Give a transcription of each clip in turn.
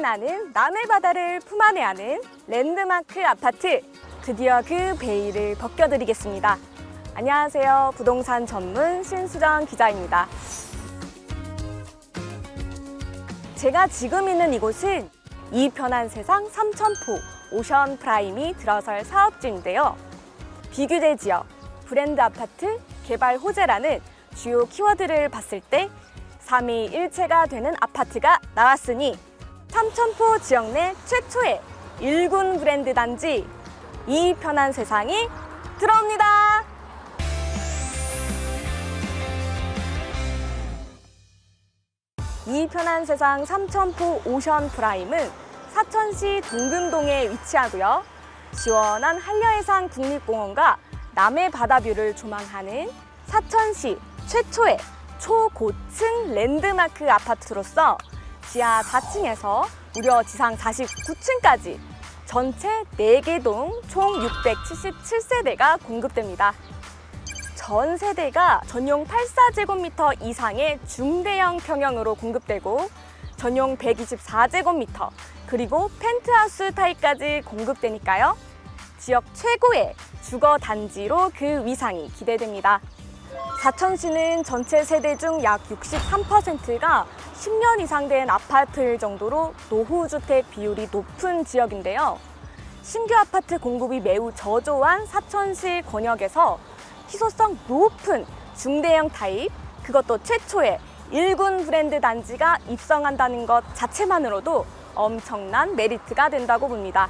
나는 남의 바다를 품 안에 안은 랜드마크 아파트. 드디어 그 베일을 벗겨드리겠습니다. 안녕하세요. 부동산 전문 신수정 기자입니다. 제가 지금 있는 이곳은 이 편한 세상 삼천포 오션 프라임이 들어설 사업지인데요. 비규제 지역, 브랜드 아파트, 개발 호재라는 주요 키워드를 봤을 때 삼위일체가 되는 아파트가 나왔으니 삼천포 지역 내 최초의 1군 브랜드 단지 이 편한 세상이 들어옵니다. 이 편한 세상 삼천포 오션 프라임은 사천시 동금동에 위치하고요. 시원한 한려해상 국립공원과 남해 바다뷰를 조망하는 사천시 최초의 초고층 랜드마크 아파트로서 지하 4층에서 무려 지상 49층까지 전체 4개 동 총 677세대가 공급됩니다. 전 세대가 전용 84제곱미터 이상의 중대형 평형으로 공급되고 전용 124제곱미터 그리고 펜트하우스 타입까지 공급되니까요. 지역 최고의 주거 단지로 그 위상이 기대됩니다. 사천시는 전체 세대 중 약 63%가 10년 이상 된 아파트일 정도로 노후주택 비율이 높은 지역인데요. 신규 아파트 공급이 매우 저조한 사천시 권역에서 희소성 높은 중대형 타입, 그것도 최초의 1군 브랜드 단지가 입성한다는 것 자체만으로도 엄청난 메리트가 된다고 봅니다.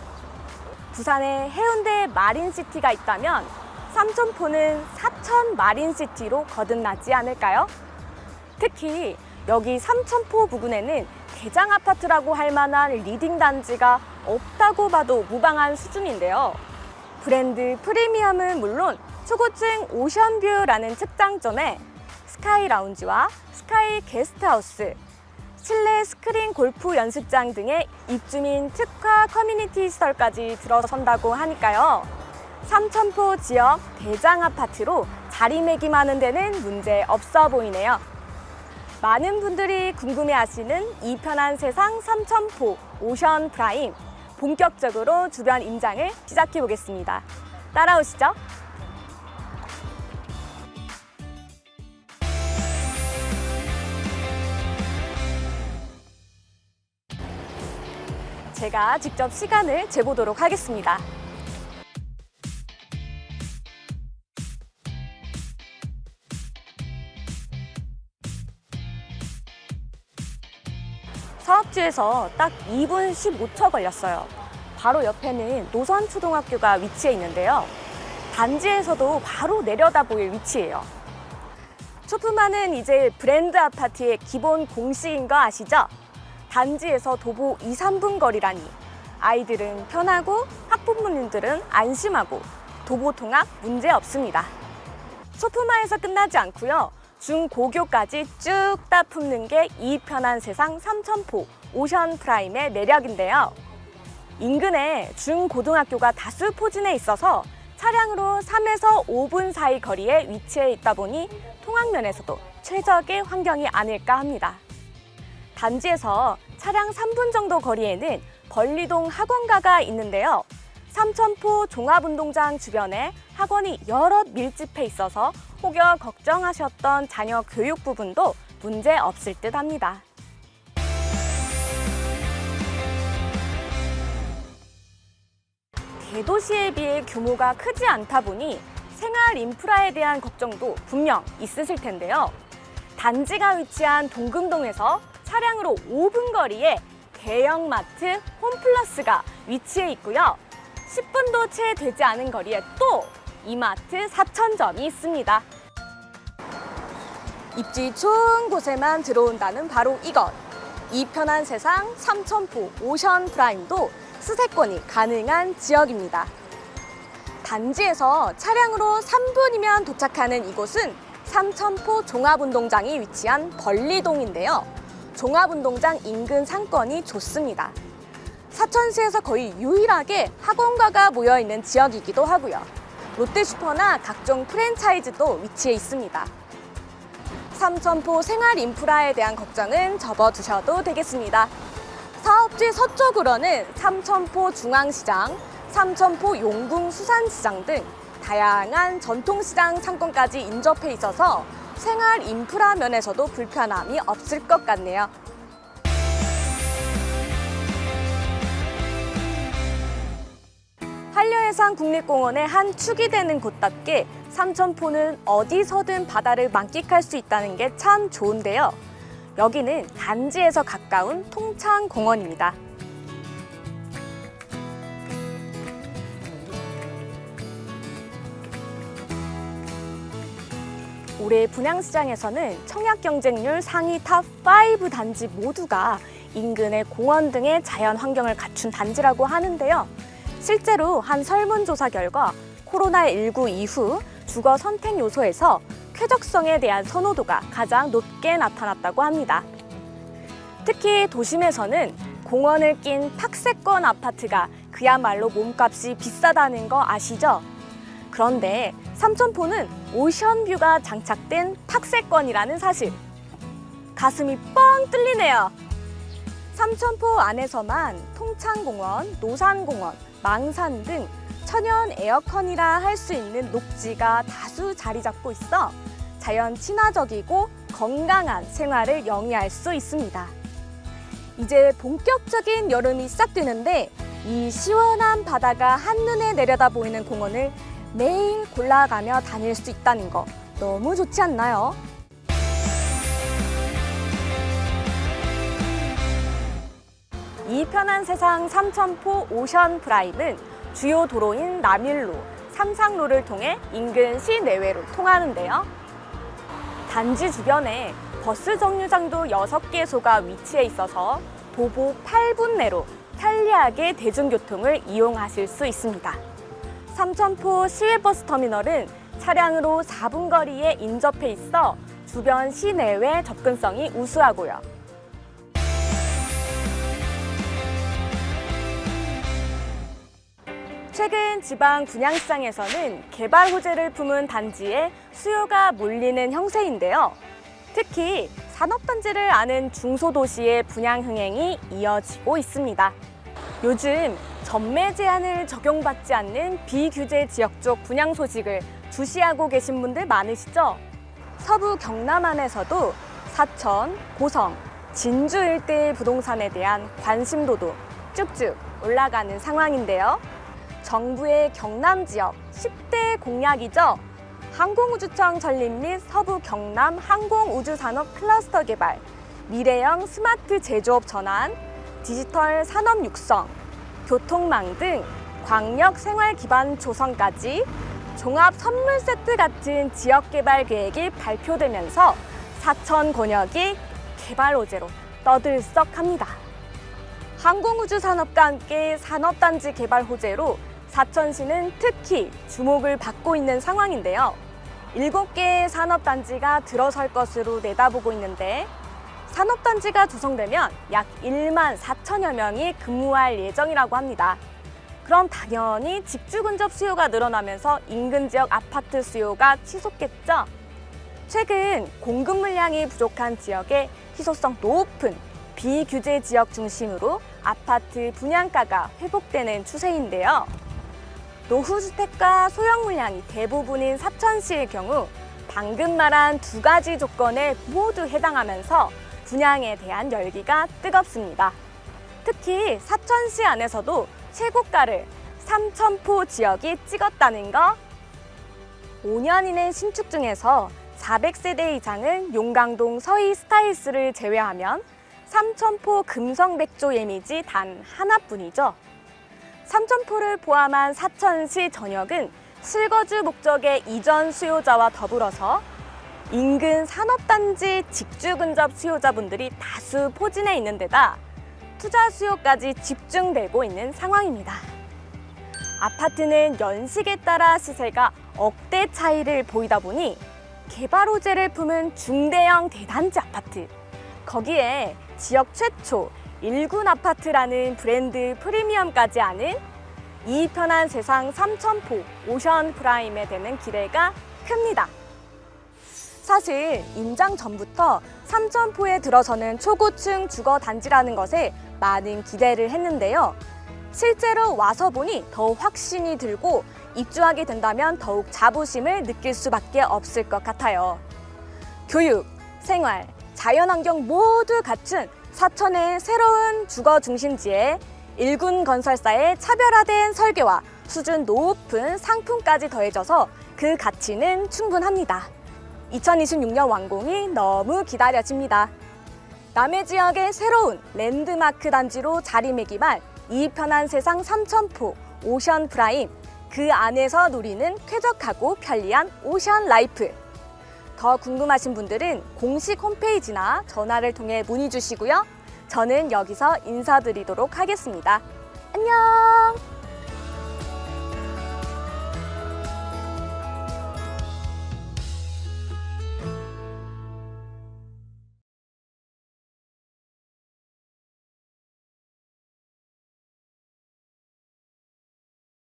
부산에 해운대 마린시티가 있다면 삼천포는 사천 마린시티로 거듭나지 않을까요? 특히 여기 삼천포 부근에는 대장 아파트라고 할 만한 리딩 단지가 없다고 봐도 무방한 수준인데요. 브랜드 프리미엄은 물론 초고층 오션뷰라는 특장점에 스카이 라운지와 스카이 게스트하우스, 실내 스크린 골프 연습장 등의 입주민 특화 커뮤니티 시설까지 들어선다고 하니까요. 삼천포 지역 대장 아파트로 자리매김하는 데는 문제 없어 보이네요. 많은 분들이 궁금해하시는 이 편한 세상 삼천포 오션 프라임, 본격적으로 주변 임장을 시작해 보겠습니다. 따라오시죠. 제가 직접 시간을 재보도록 하겠습니다. 사업지에서 딱 2분 15초 걸렸어요. 바로 옆에는 노선초등학교가 위치해 있는데요. 단지에서도 바로 내려다 보일 위치예요. 초품화는 이제 브랜드 아파트의 기본 공식인 거 아시죠? 단지에서 도보 2, 3분 거리라니 아이들은 편하고 학부모님들은 안심하고 도보 통학 문제 없습니다. 초품화에서 끝나지 않고요. 중고교까지 쭉 다 품는 게 이 편한 세상 삼천포 오션 프라임의 매력인데요. 인근에 중고등학교가 다수 포진해 있어서 차량으로 3에서 5분 사이 거리에 위치해 있다 보니 통학면에서도 최적의 환경이 아닐까 합니다. 단지에서 차량 3분 정도 거리에는 벌리동 학원가가 있는데요. 삼천포 종합운동장 주변에 학원이 여럿 밀집해 있어서 혹여 걱정하셨던 자녀 교육 부분도 문제 없을 듯 합니다. 대도시에 비해 규모가 크지 않다 보니 생활 인프라에 대한 걱정도 분명 있으실 텐데요. 단지가 위치한 동금동에서 차량으로 5분 거리에 대형마트 홈플러스가 위치해 있고요. 10분도 채 되지 않은 거리에 또 이마트 사천점이 있습니다. 입지 좋은 곳에만 들어온다는 바로 이것. 이 편한 세상 삼천포 오션 프라임도 수세권이 가능한 지역입니다. 단지에서 차량으로 3분이면 도착하는 이곳은 삼천포 종합운동장이 위치한 벌리동인데요. 종합운동장 인근 상권이 좋습니다. 사천시에서 거의 유일하게 학원가가 모여있는 지역이기도 하고요. 롯데슈퍼나 각종 프랜차이즈도 위치해 있습니다. 삼천포 생활 인프라에 대한 걱정은 접어두셔도 되겠습니다. 사업 습지 서쪽으로는 삼천포 중앙시장, 삼천포 용궁 수산시장 등 다양한 전통시장 상권까지 인접해 있어서 생활 인프라 면에서도 불편함이 없을 것 같네요. 한려해상 국립공원의 한 축이 되는 곳답게 삼천포는 어디서든 바다를 만끽할 수 있다는 게 참 좋은데요. 여기는 단지에서 가까운 통창공원입니다. 올해 분양시장에서는 청약 경쟁률 상위 탑5 단지 모두가 인근의 공원 등의 자연 환경을 갖춘 단지라고 하는데요. 실제로 한 설문조사 결과 코로나19 이후 주거 선택 요소에서 쾌적성에 대한 선호도가 가장 높게 나타났다고 합니다. 특히 도심에서는 공원을 낀 탁세권 아파트가 그야말로 몸값이 비싸다는 거 아시죠? 그런데 삼천포는 오션뷰가 장착된 탁세권이라는 사실. 가슴이 뻥 뚫리네요. 삼천포 안에서만 통창공원, 노산공원, 망산 등 천연 에어컨이라 할 수 있는 녹지가 다수 자리 잡고 있어 자연 친화적이고 건강한 생활을 영위할 수 있습니다. 이제 본격적인 여름이 시작되는데 이 시원한 바다가 한눈에 내려다 보이는 공원을 매일 골라가며 다닐 수 있다는 거 너무 좋지 않나요? 이 편한 세상 삼천포 오션 프라임은 주요 도로인 남일로, 삼상로를 통해 인근 시내외로 통하는데요. 단지 주변에 버스 정류장도 6개소가 위치해 있어서 도보 8분 내로 편리하게 대중교통을 이용하실 수 있습니다. 삼천포 시외버스터미널은 차량으로 4분 거리에 인접해 있어 주변 시내외 접근성이 우수하고요. 최근 지방 분양시장에서는 개발 호재를 품은 단지에 수요가 몰리는 형세인데요. 특히 산업단지를 아는 중소도시의 분양 흥행이 이어지고 있습니다. 요즘 전매 제한을 적용받지 않는 비규제 지역 쪽 분양 소식을 주시하고 계신 분들 많으시죠? 서부 경남 안에서도 사천, 고성, 진주 일대의 부동산에 대한 관심도도 쭉쭉 올라가는 상황인데요. 정부의 경남 지역 10대 공약이죠. 항공우주청 전립 및 서부 경남 항공우주산업 클러스터 개발, 미래형 스마트 제조업 전환, 디지털 산업 육성, 교통망 등 광역 생활 기반 조성까지 종합 선물 세트 같은 지역 개발 계획이 발표되면서 사천 권역이 개발 호재로 떠들썩합니다. 항공우주 산업과 함께 산업단지 개발 호재로 사천시는 특히 주목을 받고 있는 상황인데요. 7개의 산업단지가 들어설 것으로 내다보고 있는데 산업단지가 조성되면 약 1만 4천여 명이 근무할 예정이라고 합니다. 그럼 당연히 직주 근접 수요가 늘어나면서 인근 지역 아파트 수요가 치솟겠죠? 최근 공급 물량이 부족한 지역에 희소성 높은 비규제 지역 중심으로 아파트 분양가가 회복되는 추세인데요. 노후주택과 소형 물량이 대부분인 사천시의 경우 방금 말한 2가지 조건에 모두 해당하면서 분양에 대한 열기가 뜨겁습니다. 특히 사천시 안에서도 최고가를 삼천포 지역이 찍었다는 거. 5년 이내 신축 중에서 400세대 이상은 용강동 서희 스타일스를 제외하면 삼천포 금성백조 예미지 단 하나뿐이죠. 삼천포를 포함한 사천시 전역은 실거주 목적의 이전 수요자와 더불어서 인근 산업단지 직주 근접 수요자분들이 다수 포진해 있는 데다 투자 수요까지 집중되고 있는 상황입니다. 아파트는 연식에 따라 시세가 억대 차이를 보이다 보니 개발 호재를 품은 중대형 대단지 아파트, 거기에 지역 최초 1군 아파트라는 브랜드 프리미엄까지 아는 이 편한 세상 삼천포 오션 프라임에 대는 기대가 큽니다. 사실 임장 전부터 삼천포에 들어서는 초고층 주거 단지라는 것에 많은 기대를 했는데요. 실제로 와서 보니 더 확신이 들고 입주하게 된다면 더욱 자부심을 느낄 수밖에 없을 것 같아요. 교육, 생활, 자연환경 모두 갖춘 사천의 새로운 주거 중심지에 일군 건설사의 차별화된 설계와 수준 높은 상품까지 더해져서 그 가치는 충분합니다. 2026년 완공이 너무 기다려집니다. 남해 지역의 새로운 랜드마크 단지로 자리매김할 이 편한 세상 삼천포 오션 프라임, 그 안에서 누리는 쾌적하고 편리한 오션 라이프. 더 궁금하신 분들은 공식 홈페이지나 전화를 통해 문의 주시고요. 저는 여기서 인사드리도록 하겠습니다. 안녕!